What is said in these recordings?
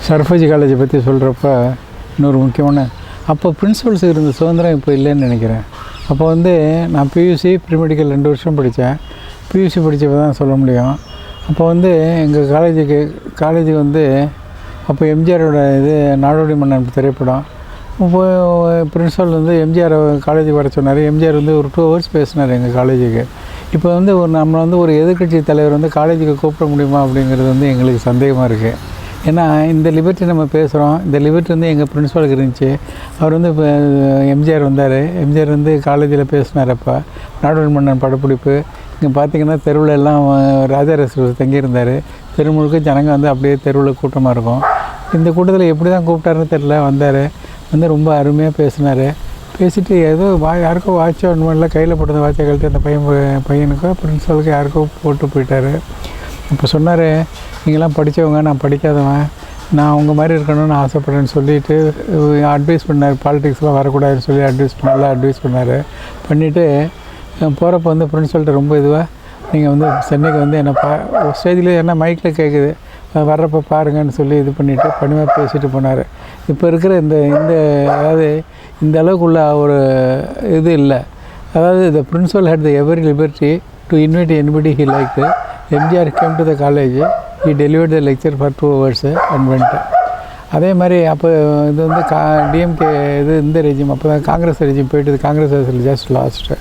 சரஃபோஜி காலேஜை பற்றி சொல்கிறப்ப இன்னொரு முக்கியமான அப்போ பிரின்சிபல்ஸுக்கு இருந்த சுதந்திரம் இப்போ இல்லைன்னு நினைக்கிறேன். அப்போ வந்து நான் பியூசி ப்ரீமெடிக்கல் 2 வருஷம் படித்தேன். பியூசி படித்தப்போ தான் சொல்ல முடியும். அப்போ வந்து எங்கள் காலேஜுக்கு வந்து அப்போ எம்ஜிஆரோட நாடோடி மன்னன் திரைப்படம். இப்போ பிரின்சிபல் வந்து எம்ஜிஆர் காலேஜுக்கு வர சொன்னார். எம்ஜிஆர் வந்து ஒரு 2 ஹவர்ஸ் பேசினார் எங்கள் காலேஜுக்கு. இப்போ வந்து நம்மளை வந்து ஒரு எதிர்க்கட்சி தலைவர் வந்து காலேஜுக்கு கூப்பிட முடியுமா அப்படிங்கிறது வந்து எங்களுக்கு சந்தேகமாக இருக்குது. ஏன்னா இந்த லிபர்ட்டி நம்ம பேசுகிறோம், இந்த லிபர்ட்டி வந்து எங்கள் பிரின்சிபாலுக்கு இருந்துச்சு. அவர் வந்து இப்போ எம்ஜிஆர் வந்தார். எம்ஜிஆர் வந்து காலேஜில் பேசினார். அப்போ நாடோடி மன்னன் படப்பிடிப்பு இங்கே பார்த்திங்கன்னா தெருவில் எல்லாம் ராஜா ரசிகர் தங்கியிருந்தார். தெரு முழுக்க ஜனங்க வந்து அப்படியே தெருவில் கூட்டமாக இருக்கும். இந்த கூட்டத்தில் எப்படி தான் கூப்பிட்டாருன்னு தெரில. வந்தார், வந்து ரொம்ப அருமையாக பேசினார். பேசிவிட்டு ஏதோ யாருக்கோ வாட்சோ ஒன்றும் கையில் போட்டு வாட்சை கழித்து அந்த பையனுக்கோ பிரின்சிபாலுக்கு யாருக்கோ போட்டு போயிட்டார். இப்போ சொன்னார், நீங்களாம் படித்தவங்க, நான் படிக்காதவன், நான் அவங்க மாதிரி இருக்கணும்னு ஆசைப்பட்றேன்னு சொல்லிவிட்டு அட்வைஸ் பண்ணார். பாலிடிக்ஸ்லாம் வரக்கூடாதுன்னு சொல்லி நல்லா அட்வைஸ் பண்ணார். பண்ணிவிட்டு போகிறப்ப வந்து பிரின்சிபல்கிட்ட ரொம்ப இதுவாக நீங்கள் வந்து சென்னைக்கு வந்து என்னை ஸ்டேஜில் என்ன மைக்கில் கேட்குது, வர்றப்போ பாருங்கன்னு சொல்லி இது பண்ணிவிட்டு பணியாக பேசிட்டு போனார். இப்போ இருக்கிற இந்த அதாவது இந்த அளவுக்குள்ள ஒரு இது இல்லை. அதாவது the principal had the every liberty to invite anybody he like. MGR came to the college, he delivered the lecture for 2 hours and went. அதே மாதிரி அப்போ இது வந்து டிஎம்கே இந்த ரெஜிம், அப்போ தான் காங்கிரஸ் ரெஜிம் போயிட்டு காங்கிரஸ் ஜஸ்ட் லாஸ்ட்டு.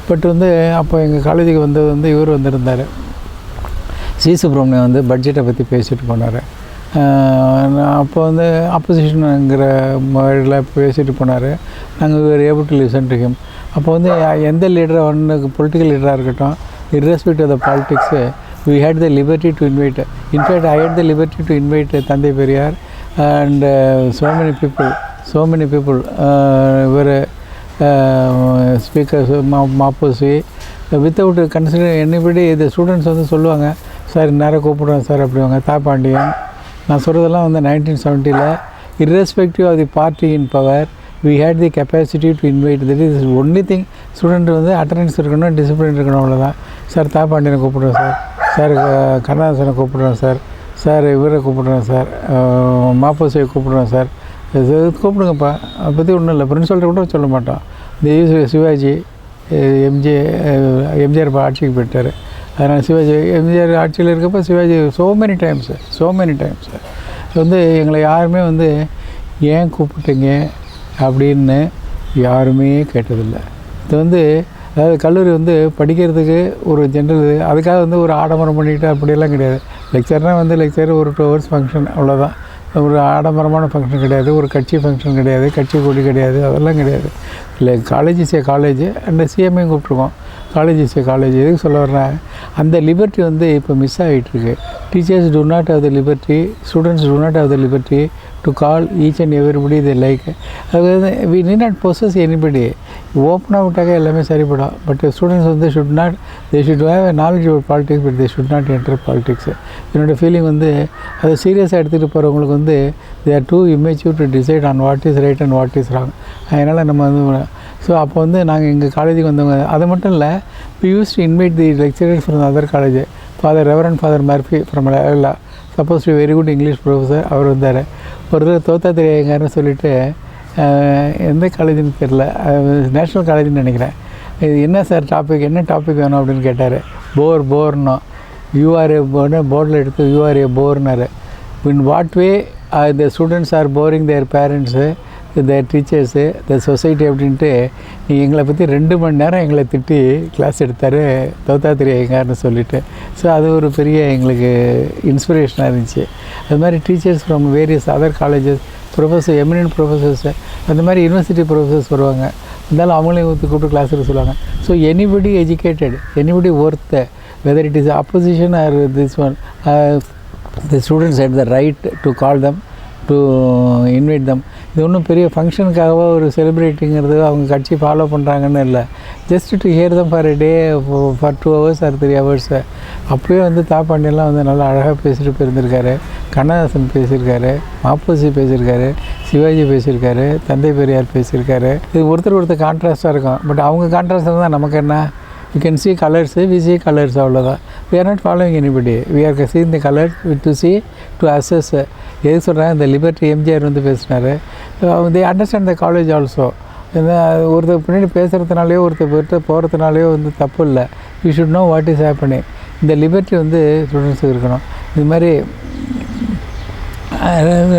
பட் வந்து அப்போ எங்கள் காலேஜுக்கு வந்தது வந்து இவர் வந்திருந்தார், சி சுப்ரமணியம் வந்து பட்ஜெட்டை பற்றி பேசிட்டு போனார். அப்போ வந்து ஆப்போசிஷனுங்கிற முறையில் பேசிட்டு போனார். நாங்கள் வேறு able to listen to him. அப்போ வந்து எந்த லீடராக வந்து பொலிட்டிக்கல் லீடராக இருக்கட்டும், irrespective of the politics, we had the liberty to invite. In fact, I had the liberty to invite Thandai Periyar and so many people were speakers, Maposi, without considering anybody. The students வந்து சொல்லுவாங்க, sir நேராக கூப்பிடுறோம் sir அப்படிவாங்க. தாப்பாண்டியன் நான் சொல்கிறதெல்லாம் வந்து 1970, irrespective of the party in power, we had the capacity to invite. That is only thing. Student வந்து attendance இருக்கணும், discipline இருக்கணும், அவ்வளோதான். சார் தாப்பாண்டியனை கூப்பிடுறோம் சார், சார் கண்ணதாசனை கூப்பிடுறோம் சார், சார் இவரை கூப்பிடுறோம் சார், மாப்போசியை கூப்பிடுறோம் சார், கூப்பிடுங்கப்பா. அதை பற்றி ஒன்றும் இல்லை. பிரின்சிபல்கிட்ட கூட சொல்ல மாட்டோம். இந்த சிவாஜி எம்ஜிஆர் ஆட்சிக்கு போயிட்டார். அதனால் சிவாஜி எம்ஜிஆர் ஆட்சியில் இருக்கப்போ சிவாஜி ஸோ மெனி டைம்ஸ் வந்து எங்களை யாருமே வந்து ஏன் கூப்பிட்டீங்க அப்படின்னு யாருமே கேட்டதில்லை. இது வந்து அதாவது கல்லூரி வந்து படிக்கிறதுக்கு ஒரு ஜென்ரல், அதுக்காக வந்து ஒரு ஆடம்பரம் பண்ணிக்கிட்டு அப்படியெல்லாம் கிடையாது. லெக்சர்னால் வந்து லெக்சர் ஒரு 2 hours ஃபங்க்ஷன், அவ்வளோதான். ஒரு ஆடம்பரமான ஃபங்க்ஷன் கிடையாது, ஒரு கட்சி ஃபங்க்ஷன் கிடையாது, கட்சி கொடி கிடையாது, அதெல்லாம் கிடையாது. இல்லை, college is a college and சிஎம்ஐயும் கூப்பிட்ருக்கோம். College is a college. எதுக்கு சொல்ல வர்றேன், அந்த லிபர்ட்டி வந்து இப்போ மிஸ் ஆகிட்டுருக்கு. Teachers do not have the liberty, students do not have the liberty to call each and everybody they like. அதாவது we need not possess anybody. ஓப்பனாக விட்டாக்க எல்லாமே சரிப்படும். பட் ஸ்டூடெண்ட்ஸ் வந்து they should have a knowledge about politics, but they should not enter politics. என்னோடய feeling வந்து அதை சீரியஸாக எடுத்துகிட்டு போகிறவங்களுக்கு வந்து they are too immature to decide on what is right and what is wrong. அதனால் நம்ம வந்து ஸோ அப்போ வந்து நாங்கள் எங்கள் காலேஜுக்கு வந்தவங்க. அது மட்டும் இல்லை, we used to invite the lecturers from other college. Reverend Father Murphy from Layla, supposed to be very good English professor, அவர் வந்தார். ஒரு தடவை தோத்தாத்திரி ஐயங்கார்னு சொல்லிவிட்டு, எந்த காலேஜுன்னு தெரில, நேஷ்னல் காலேஜ்னு நினைக்கிறேன். இது என்ன சார் டாபிக், என்ன டாபிக் வேணும் அப்படின்னு கேட்டார். போர்னோ யூஆர்ஏ போர்டில் எடுத்து யூஆர்ஏ போர்னார். In what way the students are boring their parents, their teachers, the society அப்படின்ட்டு எங்களை பற்றி 2 மணி நேரம் எங்களை திட்டி கிளாஸ் எடுத்தார் தோத்தாத்திரி ஐயங்கார்னு சொல்லிவிட்டு. ஸோ அது ஒரு பெரிய எங்களுக்கு இன்ஸ்பிரேஷனாக இருந்துச்சு. அது மாதிரி teachers from various other colleges, professor, eminent professors, அந்த மாதிரி யூனிவர்சிட்டி ப்ரொஃபஸர்ஸ் வருவாங்க. இருந்தாலும் அவங்களையும் கூப்பிட்டு கிளாஸ் எடுக்க சொல்லுவாங்க. So anybody educated, anybody worth, whether it is opposition or this one, the students had the right to call them, to invite them. இது ஒன்றும் பெரிய ஃபங்க்ஷனுக்காகவோ ஒரு செலிப்ரேட்டிங்கிறது அவங்க கட்சி ஃபாலோ பண்ணுறாங்கன்னு இல்லை. Just to hear them for a day for 2 hours or 3 hours. அப்போயே வந்து தாப்பாண்டியெல்லாம் வந்து நல்லா அழகாக பேசிட்டு போயிருந்திருக்காரு. கண்ணதாசன் பேசியிருக்காரு, மாப்போசி பேசியிருக்காரு, சிவாஜி பேசியிருக்காரு, தந்தை பெரியார் பேசியிருக்காரு. இது ஒருத்தர் கான்ட்ராஸ்ட்டாக இருக்கும். பட் அவங்க கான்ட்ராஸ்டாக தான் நமக்கு என்ன, you can see colours, we see colours, அவ்வளோதான். we are not following anybody, we are seeing the color to see, to assess. எது சொல்கிறேன், இந்த லிபர்ட்டி எம்ஜிஆர் வந்து பேசினார். they understand the college also. ஒருத்தர் பின்னாடி பேசுகிறதுனாலையோ ஒருத்தர் போகிறதுனாலையோ வந்து தப்பு இல்லை. You should know what is happening. இந்த லிபர்ட்டி வந்து ஸ்டூடெண்ட்ஸுக்கு இருக்கணும். இது மாதிரி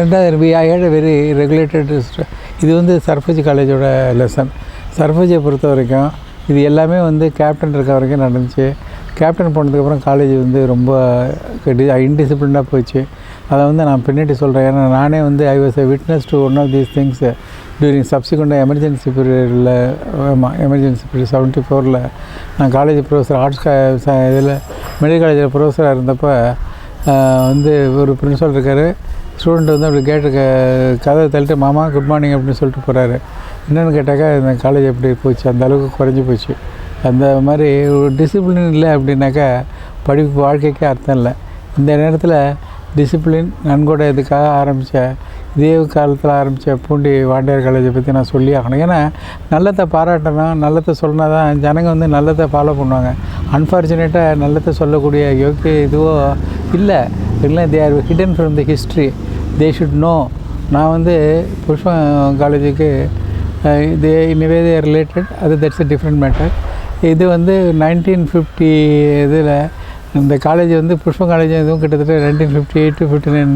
ரெண்டாவது we had a very regulated. இது வந்து சர்ஃபேஜ் காலேஜோட லெசன். சர்ஃபேஜை பொறுத்த வரைக்கும் இது எல்லாமே வந்து கேப்டன் இருக்க வரைக்கும் நடந்துச்சு. கேப்டன் போனதுக்கப்புறம் காலேஜ் வந்து ரொம்ப இன்டிசிப்ளினாக போச்சு. அதை வந்து நான் பின்னாடி சொல்கிறேன். ஏன்னா நானே வந்து I was a witness to one of these things during subsequent emergency பீரியடில். ஆமாம், எமர்ஜென்சி பீரியட் 74 நான் காலேஜ் ப்ரொஃபஸர் ஆர்ட்ஸ் இதில் மெடிக்கல் காலேஜில் ப்ரொஃபஸராக இருந்தப்போ வந்து ஒரு பிரின்சிபல் இருக்கார். ஸ்டூடெண்ட் வந்து அப்படி கேட்டு கதை தள்ளிட்டு மாமா குட் மார்னிங் அப்படின்னு சொல்லிட்டு போகிறாரு. என்னென்னு கேட்டாக்கா இந்த காலேஜ் எப்படி போச்சு, அந்த அளவுக்கு குறைஞ்சி போச்சு. அந்த மாதிரி ஒரு டிசிப்ளின் இல்லை அப்படின்னாக்கா படிப்பு வாழ்க்கைக்கே அர்த்தம் இல்லை. இந்த நேரத்தில் டிசிப்ளின் நன்கொடை இதுக்காக ஆரம்பித்த இதே காலத்தில் ஆரம்பித்த பூண்டி வாண்டியார் காலேஜை பற்றி நான் சொல்லி ஆகணும். ஏன்னா நல்லதை பாராட்டணும், நல்லதை சொன்னா தான் ஜனங்க வந்து நல்லதை ஃபாலோ பண்ணுவாங்க. அன்ஃபார்ச்சுனேட்டாக நல்லதை சொல்லக்கூடிய யோக்கிய இதுவோ இல்லை. இல்லை, they are hidden from the history, they should know. நான் வந்து புஷ்பம் காலேஜுக்கு இது இனிவே தே ரிலேட்டட், அது தட்ஸ் எ டிஃப்ரெண்ட் மேட்டர். இது வந்து 1950 இதில் இந்த காலேஜ் வந்து புஷ்பம் காலேஜ் இதுவும் கிட்டத்தட்ட 1958 to 59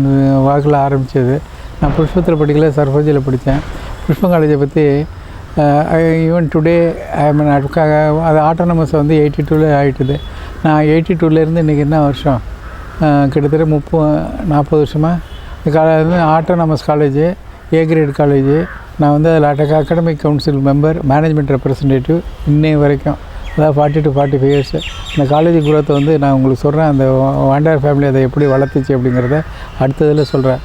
வாக்கில் ஆரம்பித்தது. நான் புஷ்பத்தில் படிக்கல, சர்ஃபோஜியில் படித்தேன். புஷ்பம் காலேஜை பற்றி ஈவன் டுடே அது ஆட்டோனமஸ் வந்து 82 ஆகிட்டுது. நான் 82 இன்றைக்கி என்ன வருஷம், கிட்டத்தட்ட 30-40 வருஷமாக இந்த வந்து ஆட்டோனமஸ் காலேஜு, ஏ கிரேட் காலேஜு. நான் வந்து அதில் academic council member, management representative இன்னைய வரைக்கும். அதாவது 40 to 45 இயர்ஸ். இந்த காலேஜ் குரோத்தை வந்து நான் உங்களுக்கு சொல்கிறேன். அந்த வாண்டியார் ஃபேமிலி அதை எப்படி வளர்த்துச்சு அப்படிங்கிறத அடுத்ததில் சொல்கிறேன்.